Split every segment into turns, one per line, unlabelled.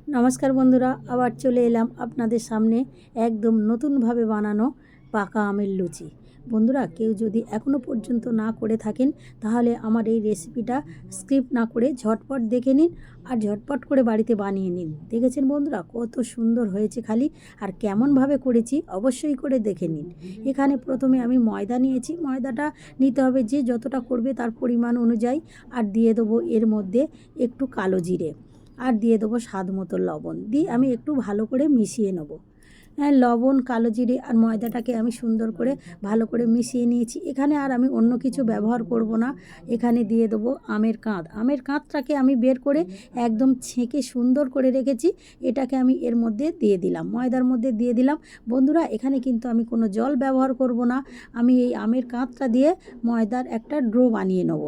নমস্কার বন্ধুরা, আবার চলে এলাম আপনাদের সামনে একদম নতুনভাবে বানানো পাকা আমের লুচি। বন্ধুরা, কেউ যদি এখনও পর্যন্ত না করে থাকেন তাহলে আমার এই রেসিপিটা স্কিপ না করে ঝটপট দেখে নিন আর ঝটপট করে বাড়িতে বানিয়ে নিন। দেখেছেন বন্ধুরা কত সুন্দর হয়েছে, খালি আর কেমনভাবে করেছি অবশ্যই করে দেখে নিন। এখানে প্রথমে আমি ময়দা নিয়েছি, ময়দাটা নিতে হবে যে যতটা করবে তার পরিমাণ অনুযায়ী, আর দিয়ে দেবো এর মধ্যে একটু কালো জিরে, আর দিয়ে দেবো স্বাদ মতো লবণ, দিয়ে আমি একটু ভালো করে মিশিয়ে নেব। লবণ, কালো জিরে আর ময়দাটাকে আমি সুন্দর করে ভালো করে মিশিয়ে নিয়েছি। এখানে আর আমি অন্য কিছু ব্যবহার করব না। এখানে দিয়ে দেবো আমের কাঁধ। আমের কাঁধটাকে আমি বের করে একদম ছেঁকে সুন্দর করে রেখেছি, এটাকে আমি এর মধ্যে দিয়ে দিলাম, ময়দার মধ্যে দিয়ে দিলাম। বন্ধুরা, এখানে কিন্তু আমি কোনো জল ব্যবহার করব না। আমি এই আমের কাঁধটা দিয়ে ময়দার একটা ডো বানিয়ে নেব।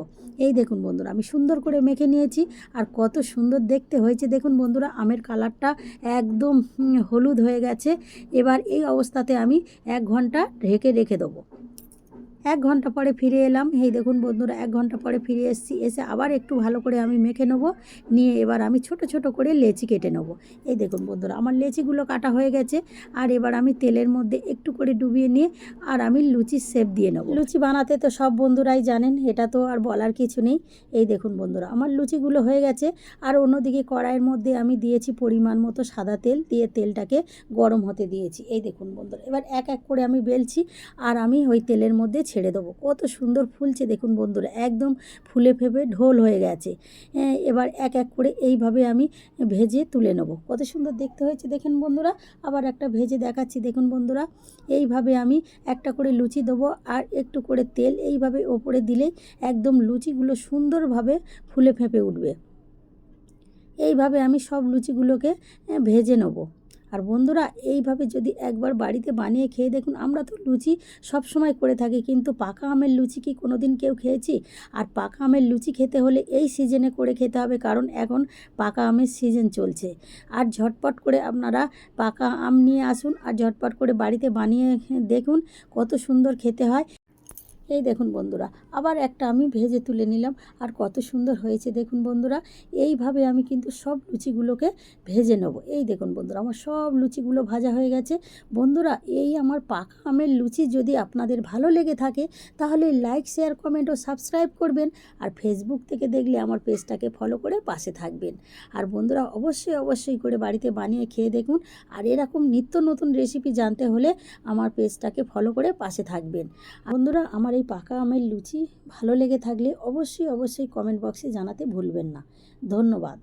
এই দেখুন বন্ধুরা, আমি সুন্দর করে মেখে নিয়েছি আর কত সুন্দর দেখতে হয়েছে। দেখুন বন্ধুরা, আমের কালারটা একদম হলুদ হয়ে গেছে। এবার এই অবস্থাতে আমি 1 ঘন্টা ঢেকে রেখে দেবো। 1 ঘন্টা পরে ফিরে এলাম। এই দেখুন বন্ধুরা, 1 ঘন্টা পরে ফিরে এসেছি। এসে আবার একটু ভালো করে আমি মেখে নেব। নিয়ে এবার আমি ছোট ছোট করে লেচি কেটে নেব। এই দেখুন বন্ধুরা, আমার লেচিগুলো কাটা হয়ে গেছে। আর এবার আমি তেলের মধ্যে একটু করে ডুবিয়ে নিয়ে আর আমি লুচির শেপ দিয়ে নেব। লুচি বানাতে তো সব বন্ধুরাই জানেন, এটা তো আর বলার কিছু নেই। এই দেখুন বন্ধুরা, আমার লুচিগুলো হয়ে গেছে। আর অন্যদিকে কড়াইয়ের মধ্যে আমি দিয়েছি পরিমাণ মতো সাদা তেল, দিয়ে তেলটাকে গরম হতে দিয়েছি। এই দেখুন বন্ধুরা, এবার এক এক করে আমি বেলছি আর আমি ওই তেলের মধ্যে ছেড়ে দেবো। কত সুন্দর ফুলছে দেখুন বন্ধুরা, একদম ফুলে ফেপে ঢোল হয়ে গেছে। এবার এক এক করে এইভাবে আমি ভেজে তুলে নেব। কত সুন্দর দেখতে হয়েছে দেখুন বন্ধুরা। আবার একটা ভেজে দেখাচ্ছি দেখুন বন্ধুরা। এইভাবে আমি একটা করে লুচি দেবো আর একটু করে তেল এইভাবে ওপরে দিলে একদম লুচিগুলো সুন্দরভাবে ফুলে ফেপে উঠবে। এইভাবে আমি সব লুচিগুলোকে ভেজে নেব। আর বন্ধুরা, এইভাবে যদি একবার বাড়িতে বানিয়ে খেয়ে দেখুন। আমরা তো লুচি সব সময় করে থাকি, কিন্তু পাকা আমের লুচি কি কোনো দিন কেউ খেয়েছি? আর পাকা আমের লুচি খেতে হলে এই সিজনে করে খেতে হবে, কারণ এখন পাকা আমের সিজন চলছে। আর ঝটপট করে আপনারা পাকা আম নিয়ে আসুন আর ঝটপট করে বাড়িতে বানিয়ে দেখুন কত সুন্দর খেতে হয়। এই দেখুন বন্ধুরা, আবার একটা আমি ভেজে তুলে নিলাম আর কত সুন্দর হয়েছে দেখুন বন্ধুরা। এইভাবে আমি কিন্তু সব লুচিগুলোকে ভেজে নেব। এই দেখুন বন্ধুরা, আমার সব লুচিগুলো ভাজা হয়ে গেছে। বন্ধুরা, এই আমার পাকা আমের লুচি যদি আপনাদের ভালো লেগে থাকে তাহলে লাইক, শেয়ার, কমেন্ট ও সাবস্ক্রাইব করবেন। আর ফেসবুক থেকে দেখলে আমার পেজটাকে ফলো করে পাশে থাকবেন। আর বন্ধুরা, অবশ্যই অবশ্যই করে বাড়িতে বানিয়ে খেয়ে দেখুন। আর এরকম নিত্য নতুন রেসিপি জানতে হলে আমার পেজটাকে ফলো করে পাশে থাকবেন। বন্ধুরা, আমার এই পাকা আমের লুচি ভালো লেগে থাকলে অবশ্যই অবশ্যই কমেন্ট বক্সে জানাতে ভুলবেন না। ধন্যবাদ।